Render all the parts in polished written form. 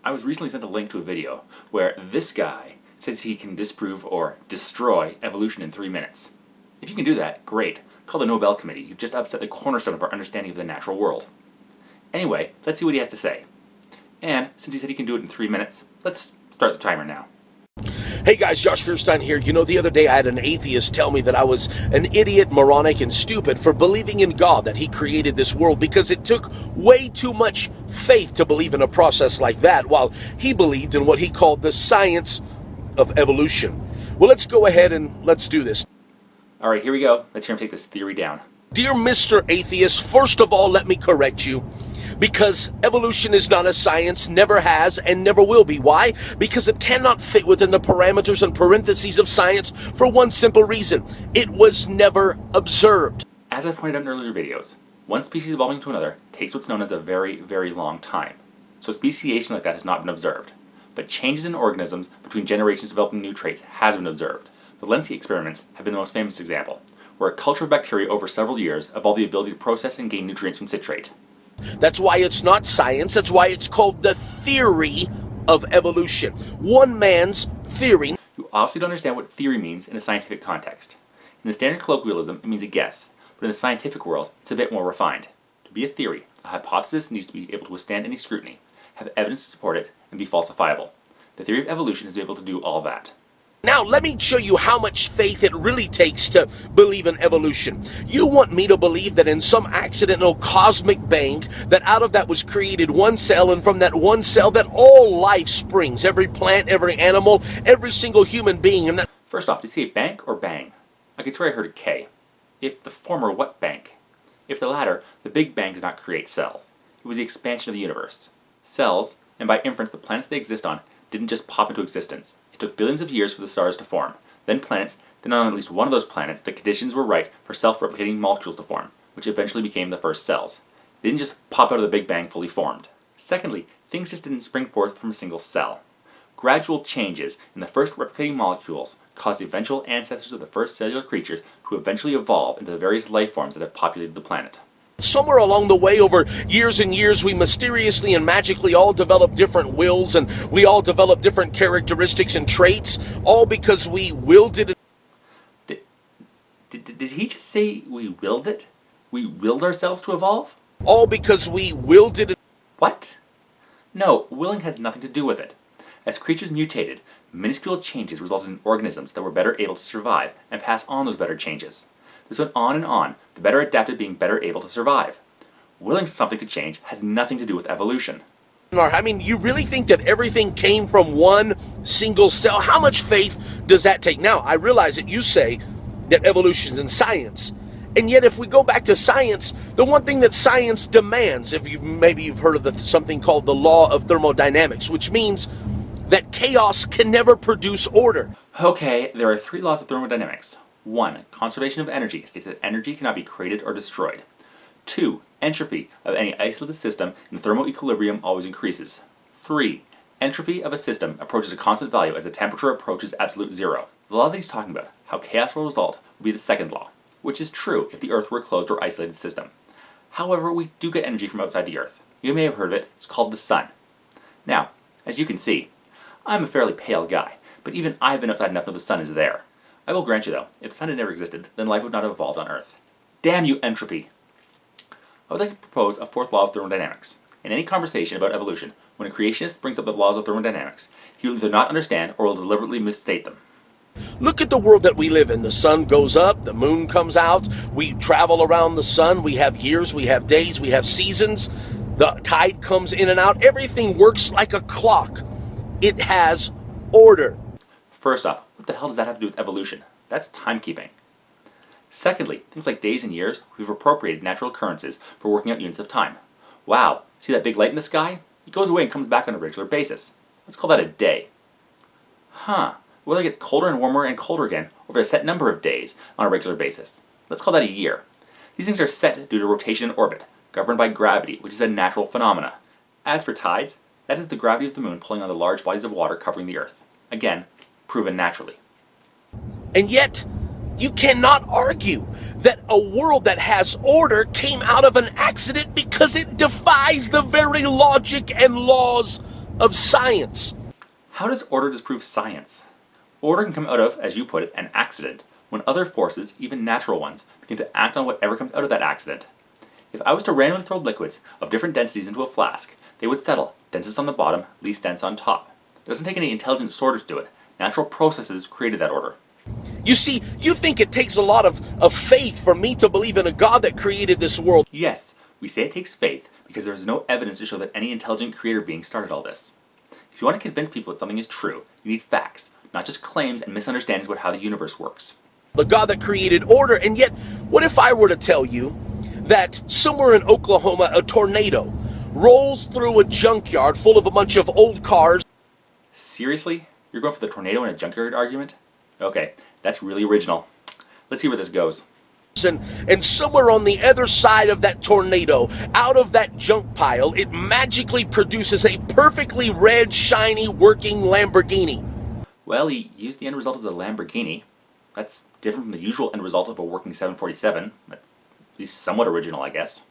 I was recently sent a link to a video where this guy says he can disprove or destroy evolution in 3 minutes. If you can do that, great. Call the Nobel Committee. You've just upset the cornerstone of our understanding of the natural world. Anyway, let's see what he has to say. And since he said he can do it in 3 minutes, let's start the timer now. Hey guys, Joshua Feuerstein here. You know, the other day I had an atheist tell me that I was an idiot, moronic, and stupid for believing in God, that he created this world, because it took way too much faith to believe in a process like that, while he believed in what he called the science of evolution. Well, let's go ahead and let's do this. All right, here we go. Let's hear him take this theory down. Dear Mr. Atheist, first of all, let me correct you. Because evolution is not a science, never has, and never will be. Why? Because it cannot fit within the parameters and parentheses of science for one simple reason. It was never observed. As I've pointed out in earlier videos, one species evolving to another takes what's known as a very, very long time. So speciation like that has not been observed. But changes in organisms between generations developing new traits has been observed. The Lenski experiments have been the most famous example, where a culture of bacteria over several years evolved the ability to process and gain nutrients from citrate. That's why it's not science. That's why it's called the theory of evolution. One man's theory. You obviously don't understand what theory means in a scientific context. In the standard colloquialism, it means a guess, but in the scientific world, it's a bit more refined. To be a theory, a hypothesis needs to be able to withstand any scrutiny, have evidence to support it, and be falsifiable. The theory of evolution is able to do all that. Now, let me show you how much faith it really takes to believe in evolution. You want me to believe that in some accidental cosmic bang, that out of that was created one cell, and from that one cell that all life springs, every plant, every animal, every single human being. And that. First off, did you say bank or bang? I could swear I heard a K. If the former, what bank? If the latter, the Big Bang did not create cells. It was the expansion of the universe. Cells, and by inference the planets they exist on, didn't just pop into existence. It took billions of years for the stars to form, then planets, then on at least one of those planets the conditions were right for self-replicating molecules to form, which eventually became the first cells. They didn't just pop out of the Big Bang fully formed. Secondly, things just didn't spring forth from a single cell. Gradual changes in the first replicating molecules caused the eventual ancestors of the first cellular creatures to eventually evolve into the various life forms that have populated the planet. Somewhere along the way, over years and years, we mysteriously and magically all developed different wills, and we all developed different characteristics and traits, all because we willed it. Did he just say we willed it? We willed ourselves to evolve? All because we willed it. What? No, willing has nothing to do with it. As creatures mutated, minuscule changes resulted in organisms that were better able to survive and pass on those better changes. This went on and on, the better adapted being better able to survive. Willing something to change has nothing to do with evolution. I mean, you really think that everything came from one single cell? How much faith does that take? Now, I realize that you say that evolution is in science. And yet, if we go back to science, the one thing that science demands, maybe you've heard of something called the law of thermodynamics, which means that chaos can never produce order. Okay, there are 3 laws of thermodynamics. 1. Conservation of energy states that energy cannot be created or destroyed. 2. Entropy of any isolated system in thermal equilibrium always increases. 3. Entropy of a system approaches a constant value as the temperature approaches absolute zero. The law that he's talking about, how chaos will result, would be the second law, which is true if the Earth were a closed or isolated system. However, we do get energy from outside the Earth. You may have heard of it, it's called the sun. Now, as you can see, I'm a fairly pale guy, but even I've been outside enough to know the sun is there. I will grant you though, if the sun had never existed, then life would not have evolved on Earth. Damn you, entropy! I would like to propose a 4th law of thermodynamics. In any conversation about evolution, when a creationist brings up the laws of thermodynamics, he will either not understand or will deliberately misstate them. Look at the world that we live in. The sun goes up, the moon comes out, we travel around the sun, we have years, we have days, we have seasons, the tide comes in and out, everything works like a clock. It has order. First off, what the hell does that have to do with evolution? That's timekeeping. Secondly, things like days and years, we've appropriated natural occurrences for working out units of time. Wow, see that big light in the sky? It goes away and comes back on a regular basis. Let's call that a day. Huh, weather gets colder and warmer and colder again over a set number of days on a regular basis. Let's call that a year. These things are set due to rotation and orbit, governed by gravity, which is a natural phenomena. As for tides, that is the gravity of the moon pulling on the large bodies of water covering the Earth. Again, proven naturally. And yet, you cannot argue that a world that has order came out of an accident, because it defies the very logic and laws of science. How does order disprove science? Order can come out of, as you put it, an accident, when other forces, even natural ones, begin to act on whatever comes out of that accident. If I was to randomly throw liquids of different densities into a flask, they would settle, densest on the bottom, least dense on top. It doesn't take any intelligent sorter to do it. Natural processes created that order. You see, you think it takes a lot of faith for me to believe in a God that created this world. Yes, we say it takes faith because there is no evidence to show that any intelligent creator being started all this. If you want to convince people that something is true, you need facts, not just claims and misunderstandings about how the universe works. The God that created order, and yet, what if I were to tell you that somewhere in Oklahoma a tornado rolls through a junkyard full of a bunch of old cars? Seriously? You're going for the tornado in a junkyard argument? Okay, that's really original. Let's see where this goes. And somewhere on the other side of that tornado, out of that junk pile, it magically produces a perfectly red, shiny, working Lamborghini. Well, he used the end result as a Lamborghini. That's different from the usual end result of a working 747. That's at least somewhat original, I guess.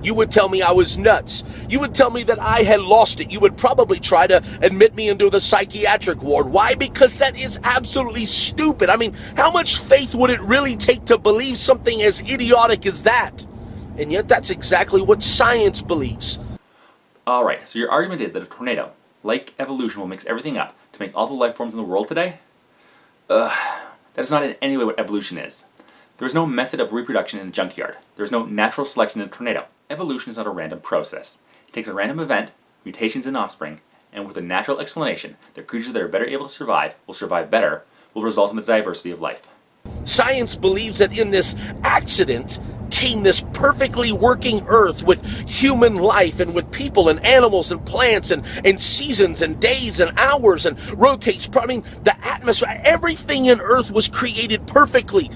You would tell me I was nuts. You would tell me that I had lost it. You would probably try to admit me into the psychiatric ward. Why? Because that is absolutely stupid. I mean, how much faith would it really take to believe something as idiotic as that? And yet that's exactly what science believes. Alright, so your argument is that a tornado, like evolution, will mix everything up to make all the life forms in the world today? That is not in any way what evolution is. There is no method of reproduction in a junkyard. There is no natural selection in a tornado. Evolution is not a random process. It takes a random event, mutations in offspring, and with a natural explanation that creatures that are better able to survive will survive better, will result in the diversity of life. Science believes that in this accident came this perfectly working earth with human life and with people and animals and plants and seasons and days and hours and rotates. I mean, the atmosphere, everything in earth was created perfectly.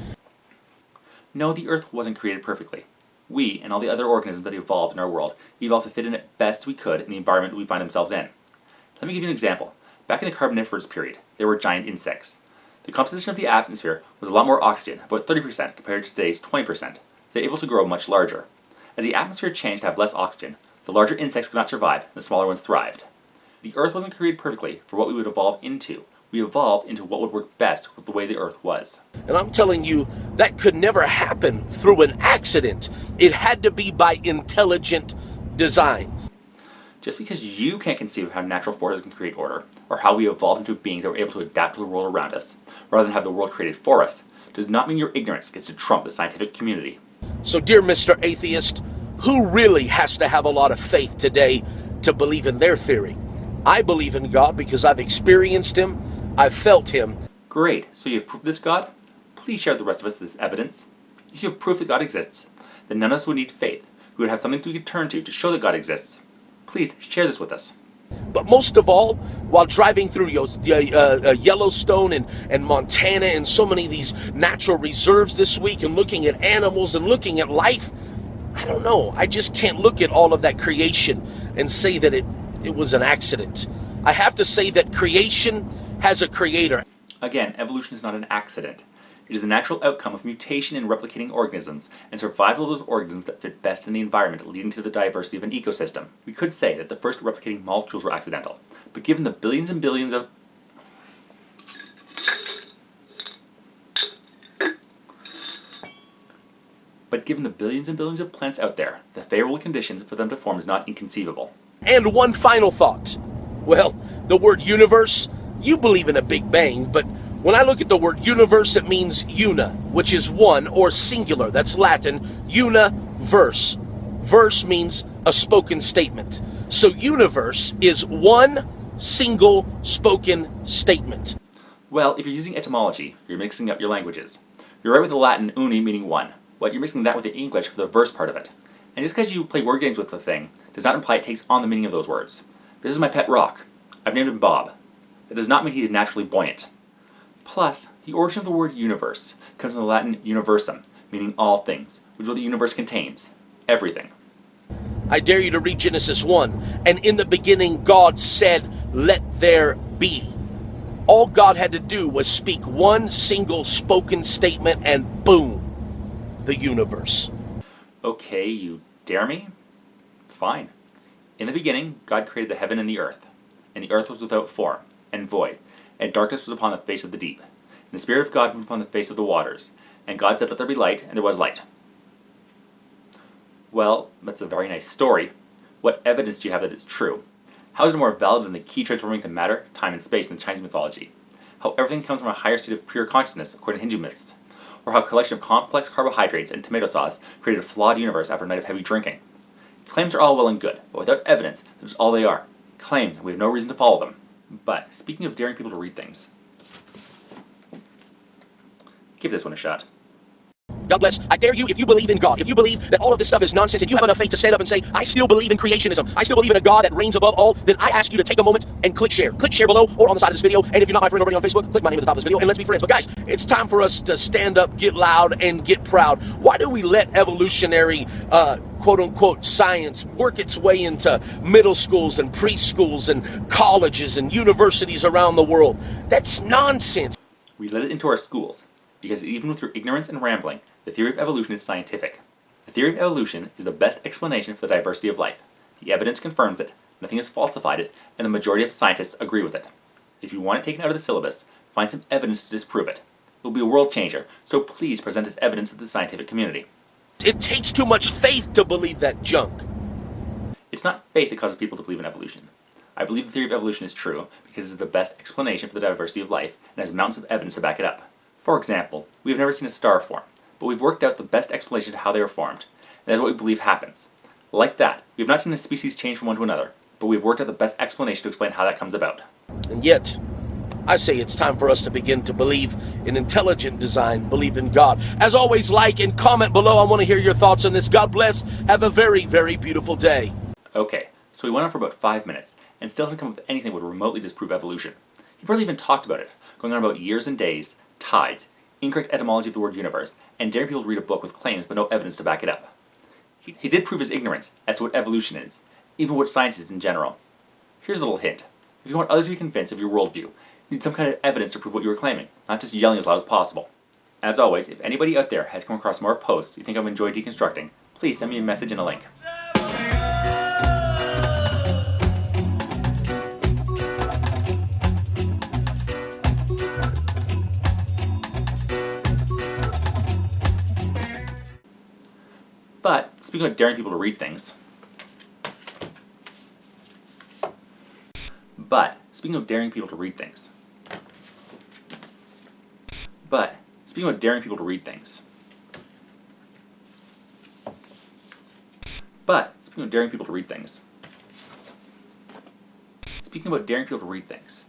No, the Earth wasn't created perfectly. We, and all the other organisms that evolved in our world, evolved to fit in it best we could in the environment we find themselves in. Let me give you an example. Back in the Carboniferous period, there were giant insects. The composition of the atmosphere was a lot more oxygen, about 30% compared to today's 20%. They're able to grow much larger. As the atmosphere changed to have less oxygen, the larger insects could not survive, and the smaller ones thrived. The Earth wasn't created perfectly for what we would evolve into. We evolved into what would work best with the way the Earth was. And I'm telling you, that could never happen through an accident. It had to be by intelligent design. Just because you can't conceive of how natural forces can create order, or how we evolved into beings that were able to adapt to the world around us, rather than have the world created for us, does not mean your ignorance gets to trump the scientific community. So, dear Mr. Atheist, who really has to have a lot of faith today to believe in their theory? I believe in God because I've experienced Him. I've felt Him. Great. So you have proof of this God? Please share with the rest of us this evidence. If you have proof that God exists, then none of us would need faith. We would have something we could turn to show that God exists. Please share this with us. But most of all, while driving through Yellowstone and Montana and so many of these natural reserves this week and looking at animals and looking at life, I don't know. I just can't look at all of that creation and say that it was an accident. I have to say that creation has a creator. Again, evolution is not an accident. It is the natural outcome of mutation in replicating organisms and survival of those organisms that fit best in the environment, leading to the diversity of an ecosystem. We could say that the first replicating molecules were accidental, but given the billions and billions of plants out there, the favorable conditions for them to form is not inconceivable. And one final thought. Well, the word universe, you believe in a Big Bang, but when I look at the word universe, it means una, which is one or singular. That's Latin, universe. Verse means a spoken statement. So universe is one single spoken statement. Well, if you're using etymology, you're mixing up your languages. You're right with the Latin uni meaning one, but you're mixing that with the English for the verse part of it. And just because you play word games with the thing does not imply it takes on the meaning of those words. This is my pet rock. I've named him Bob. That does not mean he is naturally buoyant. Plus, the origin of the word universe comes from the Latin universum, meaning all things, which is what the universe contains. Everything. I dare you to read Genesis 1. And in the beginning God said, let there be. All God had to do was speak one single spoken statement and boom, the universe. Okay, you dare me? Fine. In the beginning, God created the heaven and the earth. and the earth was without form, and void, and darkness was upon the face of the deep. And the Spirit of God moved upon the face of the waters. And God said, "Let there be light," and there was light. Well, that's a very nice story. What evidence do you have that it's true? How is it more valid than the key transforming to matter, time, and space in the Chinese mythology? How everything comes from a higher state of pure consciousness, according to Hindu myths? Or how a collection of complex carbohydrates and tomato sauce created a flawed universe after a night of heavy drinking? Claims are all well and good, but without evidence, that is all they are. Claims, and we have no reason to follow them. But, speaking of daring people to read things, give this one a shot. God bless. I dare you, if you believe in God, if you believe that all of this stuff is nonsense and you have enough faith to stand up and say, I still believe in creationism, I still believe in a God that reigns above all, then I ask you to take a moment and click share. Click share below or on the side of this video. And if you're not my friend already on Facebook, click my name at the top of this video and let's be friends. But guys, it's time for us to stand up, get loud, and get proud. Why do we let evolutionary, quote-unquote, science work its way into middle schools and preschools and colleges and universities around the world? That's nonsense. We let it into our schools, because even with your ignorance and rambling, the theory of evolution is scientific. The theory of evolution is the best explanation for the diversity of life. The evidence confirms it, nothing has falsified it, and the majority of scientists agree with it. If you want it taken out of the syllabus, find some evidence to disprove it. It will be a world changer, so please present this evidence to the scientific community. It takes too much faith to believe that junk. It's not faith that causes people to believe in evolution. I believe the theory of evolution is true because it is the best explanation for the diversity of life and has mountains of evidence to back it up. For example, we have never seen a star form, but we've worked out the best explanation of how they are formed, and that is what we believe happens. Like that, we have not seen a species change from one to another, but we've worked out the best explanation to explain how that comes about. And yet, I say it's time for us to begin to believe in intelligent design, believe in God. As always, like and comment below. I want to hear your thoughts on this. God bless. Have a very, very beautiful day. Okay, so we went on for about 5 minutes, and still hasn't come up with anything that would remotely disprove evolution. He barely even talked about it, going on about years and days, tides, incorrect etymology of the word universe, and daring people to read a book with claims but no evidence to back it up. He did prove his ignorance as to what evolution is, even what science is in general. Here's a little hint. If you want others to be convinced of your worldview, you need some kind of evidence to prove what you are claiming, not just yelling as loud as possible. As always, if anybody out there has come across more posts you think I've enjoyed deconstructing, please send me a message and a link. But, speaking of daring people to read things, But, speaking of daring people to read things, speaking of daring people to read things, speaking about daring people to read things,